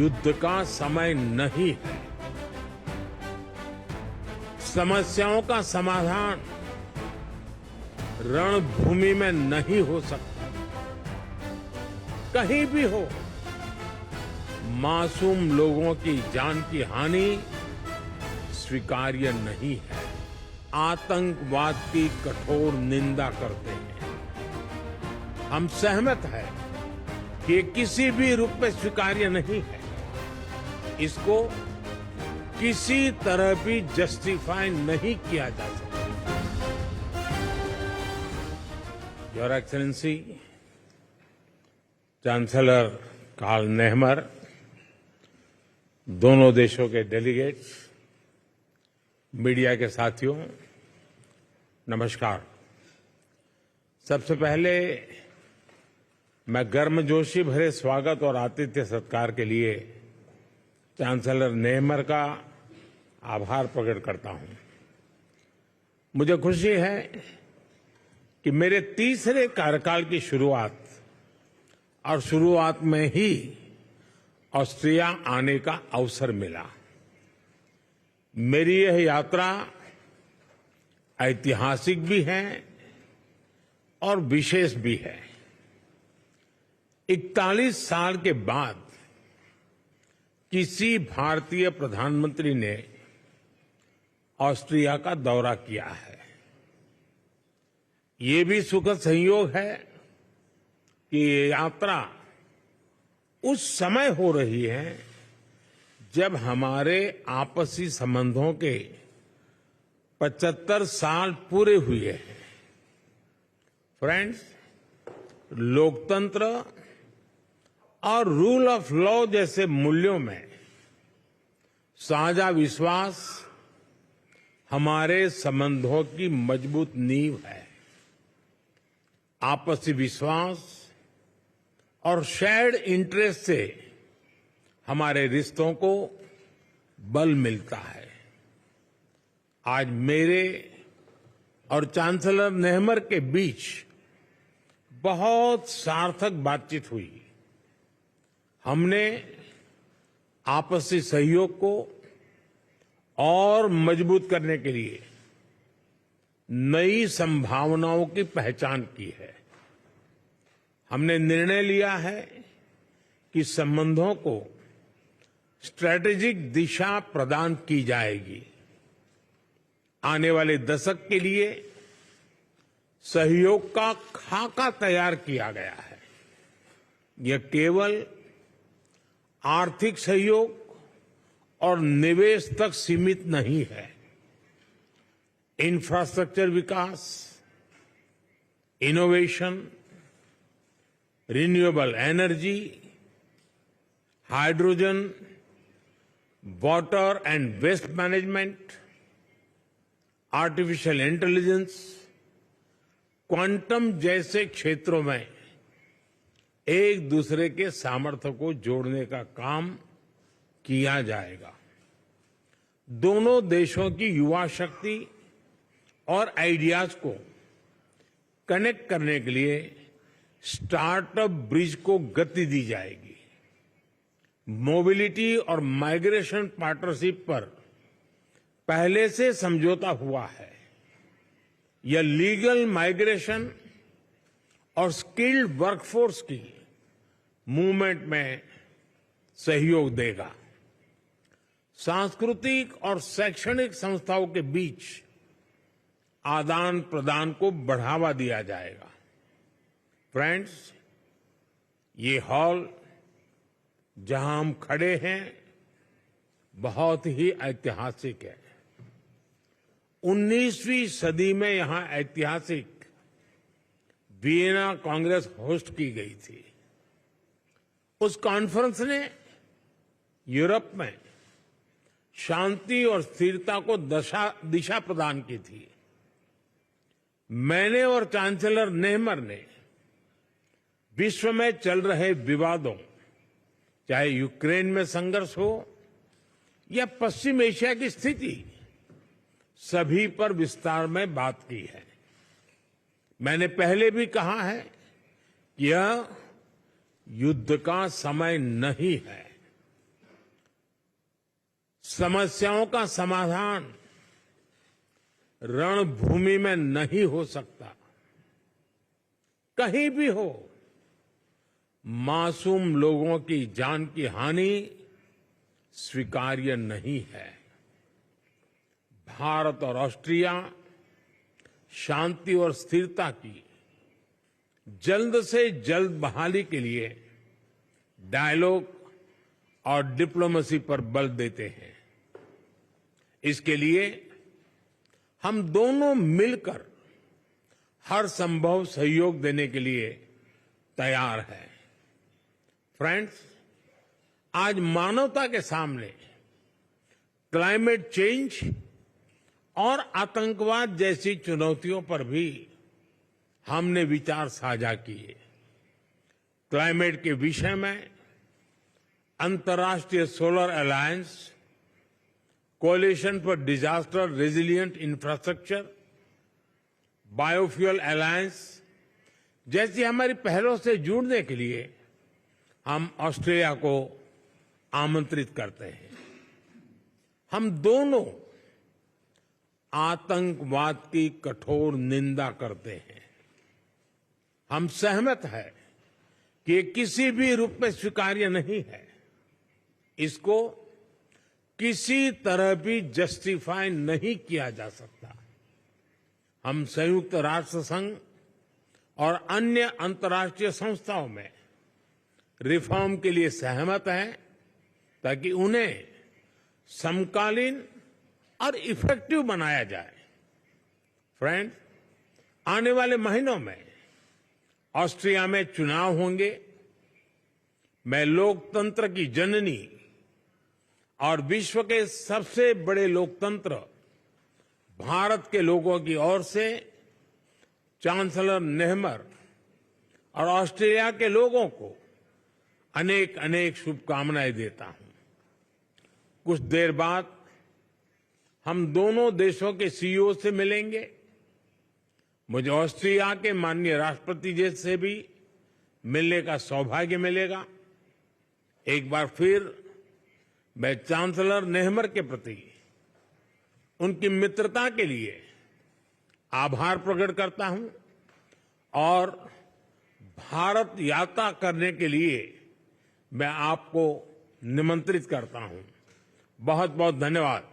युद्ध का समय नहीं है। समस्याओं का समाधान रणभूमि में नहीं हो सकता। कहीं भी हो, मासूम लोगों की जान की हानि स्वीकार्य नहीं है। आतंकवाद की कठोर निंदा करते हैं। हम सहमत हैं कि ये किसी भी रूप में स्वीकार्य नहीं है। इसको किसी तरह भी जस्टिफाई नहीं किया जा सकता। Your excellency, chancellor Karl Nehammer, दोनों देशों के डेलीगेट्स, मीडिया के साथियों, नमस्कार। सबसे पहले मैं गर्मजोशी भरे स्वागत और आतिथ्य सत्कार के लिए चांसलर नेहमर का आभार प्रकट करता हूं। मुझे खुशी है कि मेरे तीसरे कार्यकाल की शुरुआत में ही ऑस्ट्रिया आने का अवसर मिला। मेरी यह यात्रा ऐतिहासिक भी है और विशेष भी है। 41 साल के बाद किसी भारतीय प्रधानमंत्री ने ऑस्ट्रिया का दौरा किया है। ये भी सुखद संयोग है कि ये यात्रा उस समय हो रही है जब हमारे आपसी संबंधों के 75 साल पूरे हुए हैं। फ्रेंड्स, लोकतंत्र और रूल ऑफ लॉ जैसे मूल्यों में साझा विश्वास हमारे संबंधों की मजबूत नींव है। आपसी विश्वास और शेयर्ड इंटरेस्ट से हमारे रिश्तों को बल मिलता है। आज मेरे और चांसलर नेहमर के बीच बहुत सार्थक बातचीत हुई। हमने आपसी सहयोग को और मजबूत करने के लिए नई संभावनाओं की पहचान की है। हमने निर्णय लिया है कि संबंधों को स्ट्रैटेजिक दिशा प्रदान की जाएगी। आने वाले दशक के लिए सहयोग का खाका तैयार किया गया है। यह केवल आर्थिक सहयोग और निवेश तक सीमित नहीं है। इंफ्रास्ट्रक्चर विकास, innovation, renewable energy, hydrogen, water and waste management, artificial intelligence, quantum जैसे क्षेत्रों में एक दूसरे के सामर्थ्य को जोड़ने का काम किया जाएगा। दोनों देशों की युवा शक्ति और आइडियाज को कनेक्ट करने के लिए स्टार्टअप ब्रिज को गति दी जाएगी। मोबिलिटी और माइग्रेशन पार्टनरशिप पर पहले से समझौता हुआ है। यह लीगल माइग्रेशन और स्किल्ड वर्कफोर्स की मूवमेंट में सहयोग देगा। सांस्कृतिक और शैक्षणिक संस्थाओं के बीच आदान प्रदान को बढ़ावा दिया जाएगा। फ्रेंड्स, ये हॉल जहां हम खड़े हैं बहुत ही ऐतिहासिक है। 19वीं सदी में यहां ऐतिहासिक वियना कांग्रेस होस्ट की गई थी। उस कॉन्फ्रेंस ने यूरोप में शांति और स्थिरता को दिशा प्रदान की थी। मैंने और चांसलर नेहमर ने विश्व में चल रहे विवादों, चाहे यूक्रेन में संघर्ष हो या पश्चिम एशिया की स्थिति, सभी पर विस्तार में बात की है। मैंने पहले भी कहा है कि यह युद्ध का समय नहीं है। समस्याओं का समाधान रणभूमि में नहीं हो सकता। कहीं भी हो, मासूम लोगों की जान की हानि स्वीकार्य नहीं है। भारत और ऑस्ट्रिया शांति और स्थिरता की जल्द से जल्द बहाली के लिए डायलॉग और डिप्लोमेसी पर बल देते हैं। इसके लिए हम दोनों मिलकर हर संभव सहयोग देने के लिए तैयार हैं। फ्रेंड्स, आज मानवता के सामने क्लाइमेट चेंज और आतंकवाद जैसी चुनौतियों पर भी हमने विचार साझा किए। क्लाइमेट के विषय में अंतर्राष्ट्रीय solar alliance, coalition for disaster resilient infrastructure, biofuel alliance जैसी हमारी पहलों से जुड़ने के लिए हम ऑस्ट्रेलिया को आमंत्रित करते हैं। हम दोनों आतंकवाद की कठोर निंदा करते हैं। हम सहमत हैं कि ये किसी भी रूप में स्वीकार्य नहीं है। इसको किसी तरह भी जस्टिफाई नहीं किया जा सकता। हम संयुक्त राष्ट्र संघ और अन्य अंतर्राष्ट्रीय संस्थाओं में रिफॉर्म के लिए सहमत हैं ताकि उन्हें समकालीन और इफेक्टिव बनाया जाए। फ्रेंड्स, आने वाले महीनों में ऑस्ट्रिया में चुनाव होंगे। मैं लोकतंत्र की जननी और विश्व के सबसे बड़े लोकतंत्र भारत के लोगों की ओर से चांसलर नेहमर और ऑस्ट्रेलिया के लोगों को अनेक अनेक शुभकामनाएं देता हूं। कुछ देर बाद हम दोनों देशों के सीईओ से मिलेंगे। मुझे ऑस्ट्रिया के माननीय राष्ट्रपति जी से भी मिलने का सौभाग्य मिलेगा। एक बार फिर मैं चांसलर नेहमर के प्रति उनकी मित्रता के लिए आभार प्रकट करता हूं और भारत यात्रा करने के लिए मैं आपको निमंत्रित करता हूं। बहुत बहुत धन्यवाद।